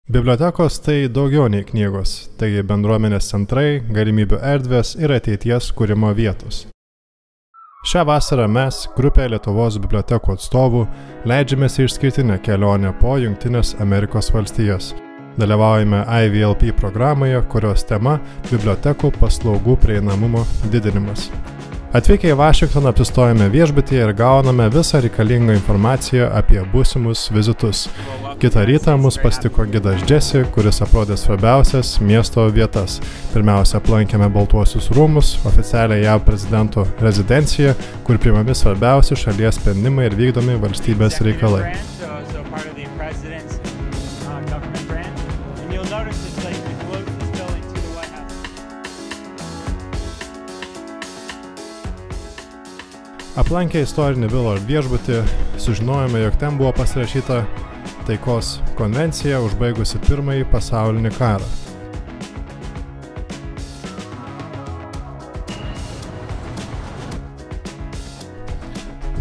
Bibliotekos tai daugiau nei knygos, tai bendruomenės centrai, galimybių erdvės ir ateities kūrimo vietos. Šią vasarą mes, grupė Lietuvos bibliotekų atstovų, leidžiamės į išskirtinę kelionę po Jungtines Amerikos valstijas. Dalyvaujame IVLP programoje, kurios tema – bibliotekų paslaugų prieinamumo didinimas. Atvykę į Vašingtoną apsistojame viešbutyje ir gauname visą reikalingą informaciją apie būsimus vizitus. Kitą rytą mus pasitiko gidas Jesse, kuris aprodė svarbiausias miesto vietas. Pirmiausia, aplankėme Baltuosius rūmus, oficialią JAV prezidento rezidenciją, kur priimami svarbiausi šalies sprendimai ir vykdomi valstybės reikalai. Aplankę istorinį Willard viešbutį, sužinojome, jog ten buvo pasirašyta taikos konvencija užbaigusi Pirmąjį pasaulinį karą.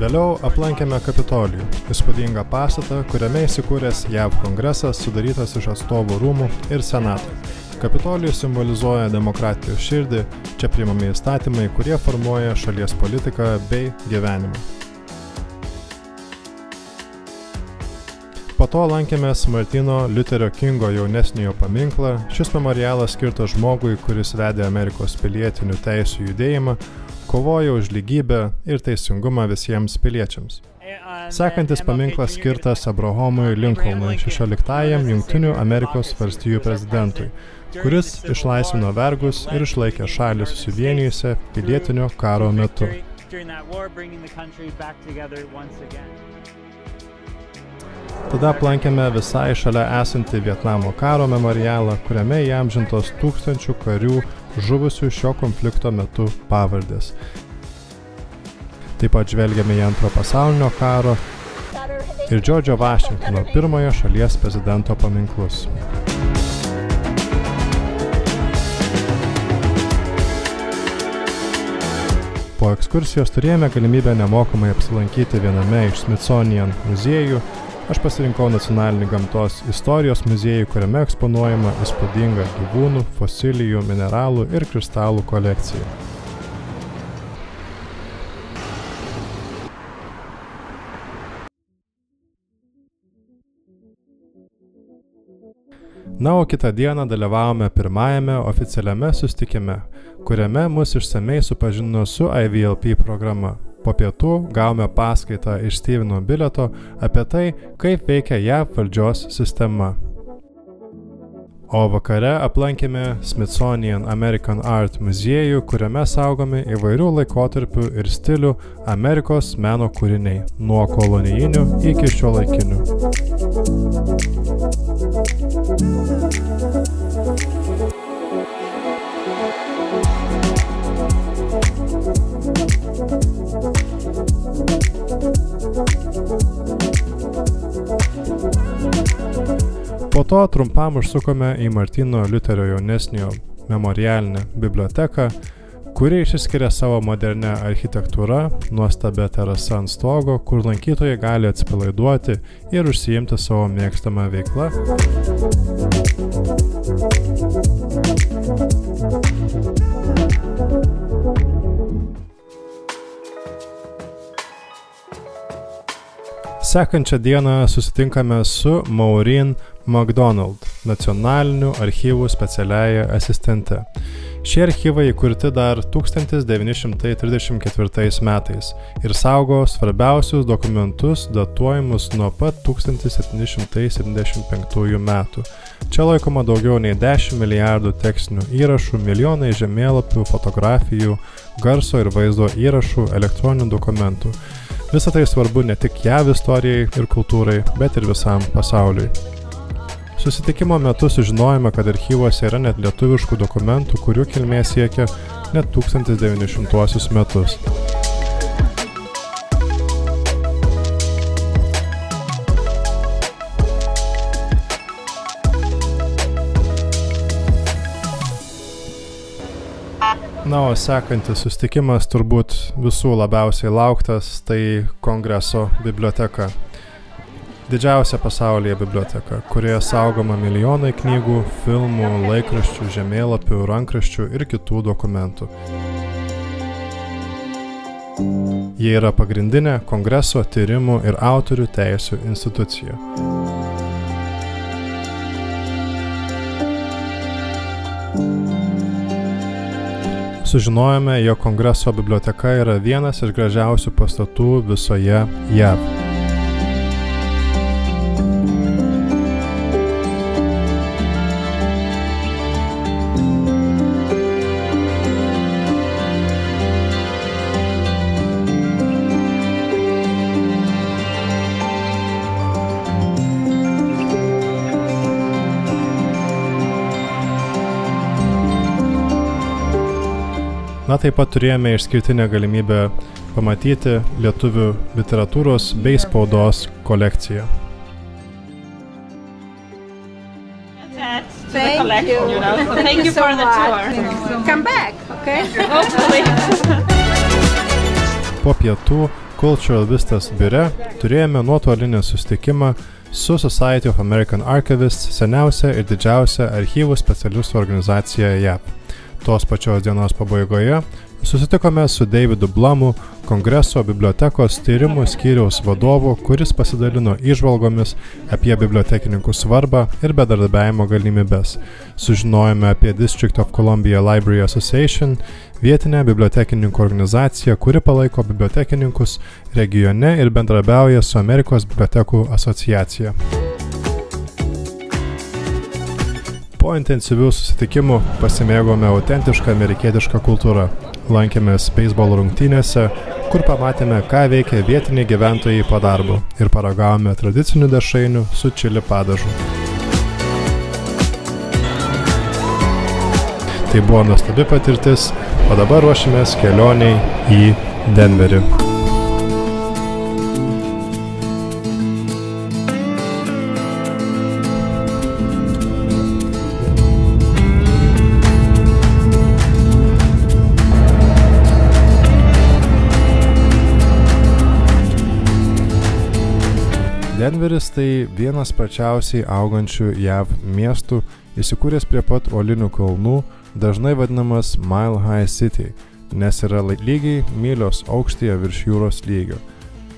Vėliau aplankėme Kapitolijų, įspūdingą pastatą, kuriame įsikūręs JAV kongresas sudarytas iš atstovų rūmų ir senato. Kapitolijus simbolizuoja demokratijos širdį, čia priimami įstatymai, kurie formuoja šalies politiką bei gyvenimą. Po to lankėmės Martino Liuterio Kingo jaunesniojo paminklą. Šis memorialas skirtas žmogui, kuris vedė Amerikos pilietinių teisių judėjimą, kovojo už lygybę ir teisingumą visiems piliečiams. Sekantis paminklas skirtas Abrahamui Lincolnui, 16-ajam Jungtinių Amerikos valstijų prezidentui, kuris išlaisvino vergus ir išlaikė šalį susivienijusią pilietinio karo metu. Tada aplankėme visai šalia esantį Vietnamo karo memorialą, kuriame įamžintos tūkstančių karių žuvusių šio konflikto metu pavardės. Taip pat žvelgėme į Antro pasaulinio karo ir Džordžo Vašingtono pirmojo šalies prezidento paminklus. Po ekskursijos turėjome galimybę nemokamai apsilankyti viename iš Smithsonian muziejų. Aš pasirinkau nacionalinį gamtos istorijos muziejų, kuriame eksponuojama įspūdinga gyvūnų, fosilijų, mineralų ir kristalų kolekcija. Na, o kitą dieną dalyvavome pirmajame oficialiame susitikime, kuriame mus išsamei supažindino su IVLP programa. Po pietų gavome paskaitą iš Steveno Billeto apie tai, kaip veikia JAV valdžios sistema. O vakare aplankėme Smithsonian American Art muziejų, kuriame saugomi įvairių laikotarpių ir stilių Amerikos meno kūriniai, nuo kolonijinių iki šiuolaikinių. Po to trumpam užsukome į Martino Liuterio jaunesniojo memorialinę biblioteką, kuri išsiskiria savo modernę architektūrą, nuostabia terasa ant stogo, kur lankytojai gali atsipalaiduoti ir užsiimti savo mėgstamą veiklą. Sekančią dieną susitinkame su Maureen McDonald, nacionalinių archyvų specialiąja asistente. Šie archyvai įkurti dar 1934 metais ir saugo svarbiausius dokumentus datuojamus nuo pat 1775 metų. Čia laikoma daugiau nei 10 milijardų tekstinių įrašų, milijonai žemėlapių, fotografijų, garso ir vaizdo įrašų, elektroninių dokumentų. Visa tai svarbu ne tik JAV istorijai ir kultūrai, bet ir visam pasauliui. Susitikimo metu sužinojome, kad archyvuose yra net lietuviškų dokumentų, kurių kilmė siekia net 1900 metus. Na, o sekantis susitikimas turbūt visų labiausiai lauktas, tai Kongreso biblioteka. Didžiausia pasaulyje biblioteka, kurioje saugoma milijonai knygų, filmų, laikraščių, žemėlapių, rankraščių ir kitų dokumentų. Jie yra pagrindinė Kongreso tyrimų ir autorių teisių institucija. Sužinojome, jog Kongreso biblioteka yra vienas iš gražiausių pastatų visoje JAV. Na, taip pat turėjome išskirtinę galimybę pamatyti lietuvių literatūros bei spaudos kolekciją. Thank you for the tour. Come back, okay? Hopefully. Po pietų Cultural Vistas biure turėjome nuotolinį susitikimą su Society of American Archivists, seniausia ir didžiausia archyvų specialistų organizacija JAV. Tos pačios dienos pabaigoje susitikome su Davidu Blumu, Kongreso bibliotekos tyrimų skyriaus vadovu, kuris pasidalino įžvalgomis apie bibliotekininkų svarbą ir bendradarbiavimo galimybes. Sužinojome apie District of Columbia Library Association, vietinę bibliotekininkų organizaciją, kuri palaiko bibliotekininkus regione ir bendradarbiauja su Amerikos bibliotekų asociacija. Po intensyvių susitikimų pasimėgome autentišką amerikietišką kultūrą. Lankėmės beisbolo rungtynėse, kur pamatėme, ką veikia vietiniai gyventojai po darbo ir paragavome tradicinių dešrainių su čili padažu. Tai buvo nuostabi patirtis, o dabar ruošimės kelioniai į Denverį. Denveris tai vienas sparčiausiai augančių JAV miestų, įsikūręs prie pat uolinių kalnų, dažnai vadinamas Mile High City, nes yra lygiai mylios aukštyje virš jūros lygio.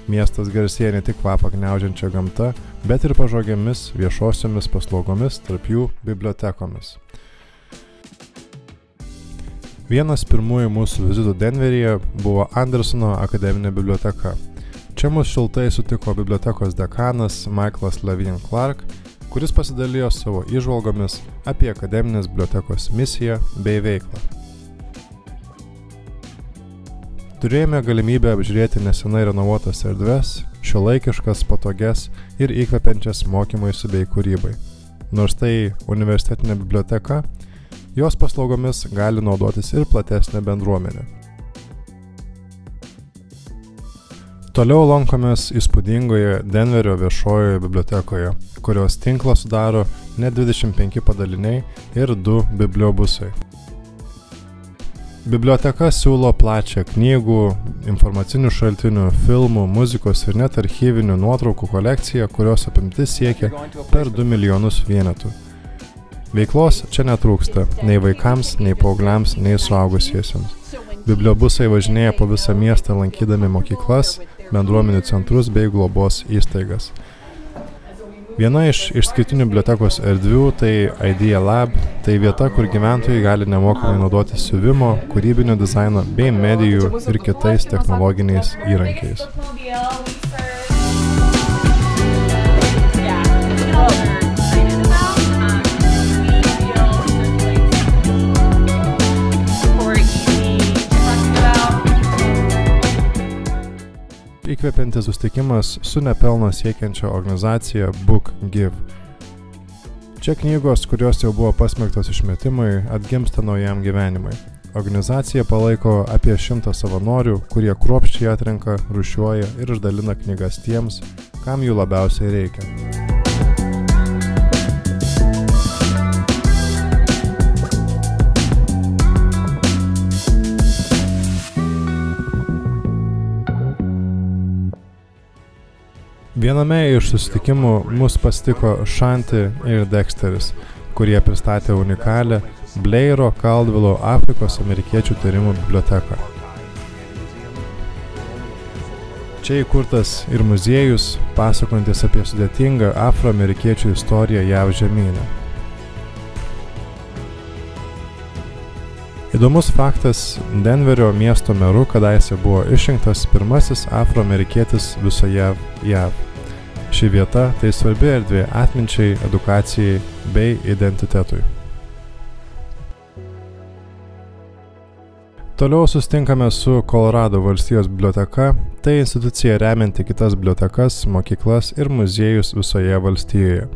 Miestas garsėja ne tik kvapą gniaužiančia gamta, bet ir pažangiamis viešosiomis paslaugomis, tarp jų bibliotekomis. Vienas pirmųjų mūsų vizitų Denveryje buvo Andersono akademinė biblioteka. Čia mus šiltai sutiko bibliotekos dekanas Michaelas Levine Clark, kuris pasidalijo savo įžvalgomis apie akademinės bibliotekos misiją bei veiklą. Turėjome galimybę apžiūrėti nesenai renovuotas erdves, šiuolaikiškas, patogias ir įkvepiančias mokymuisi bei kūrybai. Nors tai universitetinė biblioteka, jos paslaugomis gali naudotis ir platesnė bendruomenė. Toliau lankomės įspūdingoje Denverio viešojoje bibliotekoje, kurios tinklą sudaro net 25 padaliniai ir 2 bibliobusai. Biblioteka siūlo plačią knygų, informacinių šaltinių, filmų, muzikos ir net archyvinių nuotraukų kolekciją, kurios apimtis siekia per 2 milijonus vienetų. Veiklos čia netrūksta nei vaikams, nei paaugliams, nei suaugusiesiems. Bibliobusai važinėja po visą miestą lankydami mokyklas, bendruomenių centrus bei globos įstaigas. Viena iš išskirtinių bibliotekos erdvių tai Idea Lab, tai vieta, kur gyventojai gali nemokamai naudoti siuvimo, kūrybinio dizaino bei medijų ir kitais technologiniais įrankiais. Įkvepiantis susitikimas su nepelno siekiančia organizacija Book Give. Čia knygos, kurios jau buvo pasmerktos išmetimui, atgimsta naujam gyvenimui. Organizacija palaiko apie 100 savanorių, kurie kruopščiai atrenka, rūšiuoja ir išdalina knygas tiems, kam jų labiausiai reikia. Viename iš susitikimų mus pasitiko Shanti ir Dexteris, kurie pristatė unikalią Blairo Caldwello Afrikos amerikiečių tyrimų biblioteką. Čia įkurtas ir muziejus, pasakojantis apie sudėtingą afroamerikiečių istoriją JAV žemyne. Įdomus faktas, Denverio miesto meru kadaise buvo išrinktas pirmasis afroamerikietis visoje JAV. Ši vieta tai svarbi erdvė atminčiai, edukacijai bei identitetui. Toliau susitinkame su Kolorado valstijos biblioteka, tai institucija remianti kitas bibliotekas, mokyklas ir muziejus visoje valstijoje.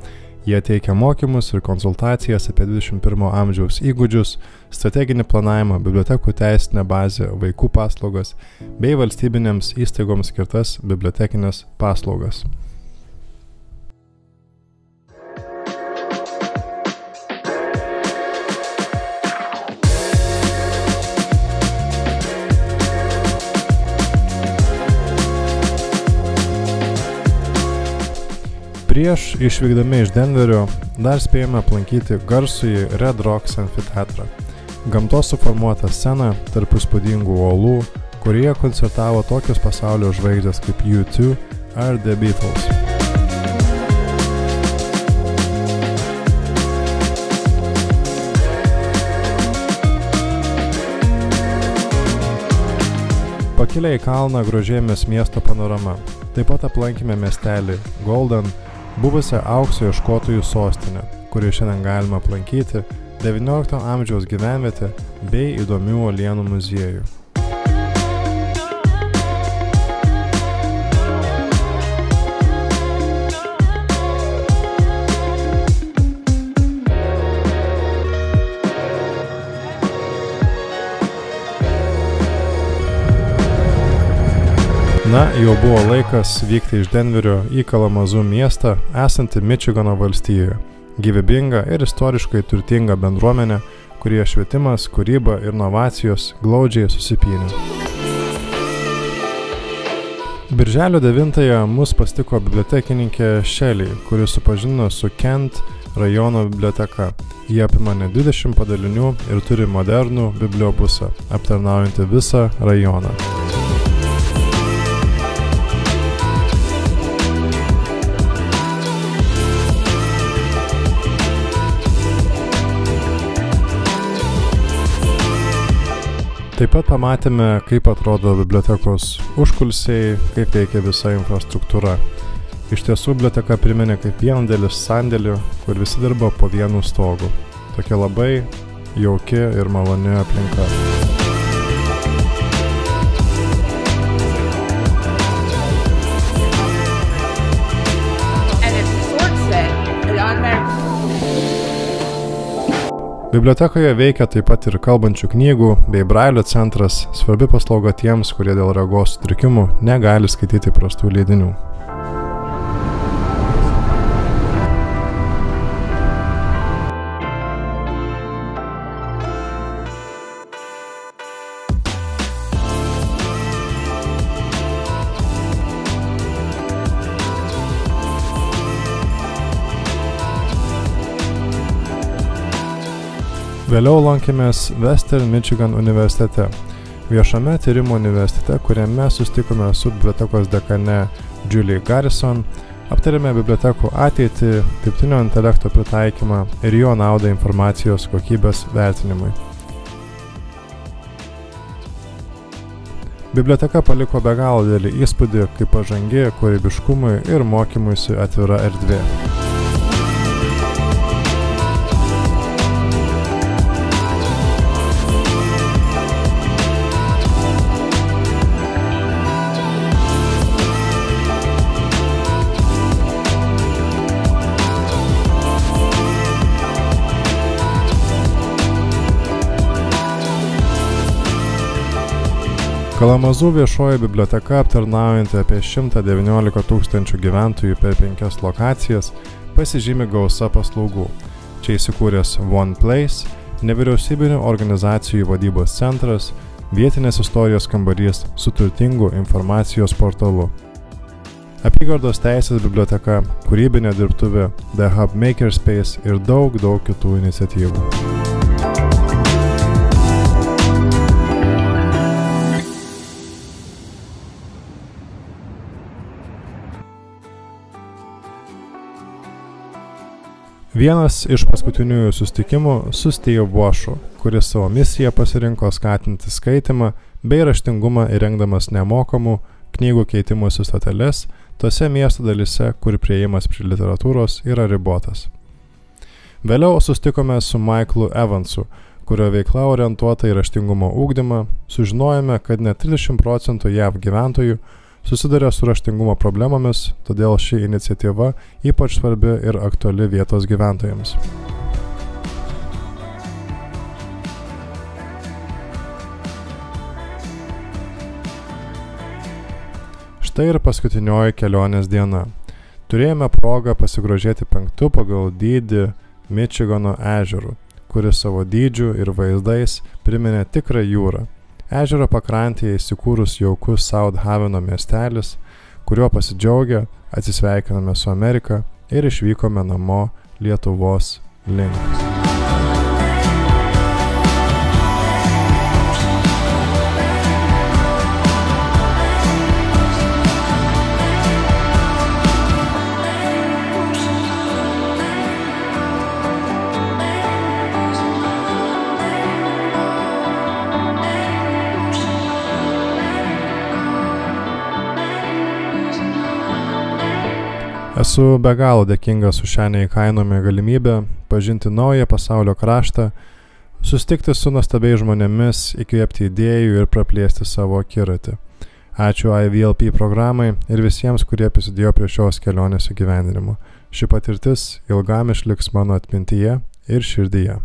Jie teikia mokymus ir konsultacijas apie 21 amžiaus įgūdžius, strateginį planavimą, bibliotekų teisinę bazę, vaikų paslaugas bei valstybinėms įstaigoms skirtas bibliotekinės paslaugas. Prieš išvykdami iš Denverio dar spėjome aplankyti garsųjį Red Rocks amfiteatrą. Gamtos suformuota scena tarp įspūdingų uolų, kurioje koncertavo tokios pasaulio žvaigždės kaip U2 ar The Beatles. Pakilę į kalną grožėjomės miesto panorama. Taip pat aplankėme miestelį Golden, buvusią aukso ieškotojų sostinę, kurį šiandien galima aplankyti 19 amžiaus gyvenvietę bei įdomių uolienų muziejų. Na, jau buvo laikas vykti iš Denverio į Kalamazoo miestą, esantį Mičigano valstijoje. Gyvybinga ir istoriškai turtinga bendruomenė, kurie švietimas, kūryba ir inovacijos glaudžiai susipynė. Birželio 9-ąją mus pasitiko bibliotekininkė Shelley, kuri supažindino su Kent rajono biblioteka. Jie apima net 20 padalinių ir turi modernų bibliobusą, aptarnaujantį visą rajoną. Taip pat pamatėme, kaip atrodo bibliotekos užkulisiai, kaip veikia visa infrastruktūra. Iš tiesų, biblioteka priminė kaip vienintelis sandėlį, kur visi dirba po vienu stogu. Tokia labai jauki ir maloni aplinka. Bibliotekoje veikia taip pat ir kalbančių knygų bei brailio centras, svarbi paslauga tiems, kurie dėl regos sutrikimų negali skaityti prastų leidinių. Vėliau lankėmės Western Michigan universitete, viešame tyrimų universitete, kuriame susitikome su bibliotekos dekane Julie Garrison, aptarėme bibliotekų ateitį, dirbtinio intelekto pritaikymą ir jo naudą informacijos kokybės vertinimui. Biblioteka paliko be galo didelį įspūdį kaip pažangi, kūrybiškumui ir mokymuisi atvira erdvė. Kalamazoo viešoji biblioteka, aptarnaujanti apie 119 000 gyventojų per 5 lokacijas, pasižymi gausa paslaugų. Čia įsikūręs One Place, nevyriausybinių organizacijų vadybos centras, vietinės istorijos kambarys su turtingu informacijos portalu. apygardos teisės biblioteka, kūrybinė dirbtuvė, The Hub Makerspace ir daug kitų iniciatyvų. Vienas iš paskutiniųjų susitikimų su Steve Washu, kuris savo misiją pasirinko skatinti skaitymą bei raštingumą įrengdamas nemokamų knygų keitimosi stoteles tose miesto dalyse, kur priėjimas prie literatūros yra ribotas. Vėliau susitikome su Michaelu Evansu, kurio veikla orientuota į raštingumo ugdymą, sužinojome, kad net 30% JAV gyventojų susiduria su raštingumo problemomis, todėl ši iniciatyva ypač svarbi ir aktuali vietos gyventojams. Štai ir paskutinioji kelionės diena. Turėjome progą pasigrožėti 5 pagal dydį Mičigano ežeru, kuris savo dydžiu ir vaizdais priminė tikrą jūrą. Ežero pakrantėje įsikūrus jaukus South Haveno miestelis, kuriuo pasidžiaugę atsisveikinome su Amerika ir išvykome namo Lietuvos link. Esu be galo dėkingas už šią neįkainomą galimybę pažinti naują pasaulio kraštą, susitikti su nuostabiais žmonėmis, įkvėpti idėjų ir praplėsti savo akiratį. Ačiū IVLP programai ir visiems, kurie prisidėjo prie šios kelionės įgyvendinimo. Ši patirtis ilgam išliks mano atmintyje ir širdyje.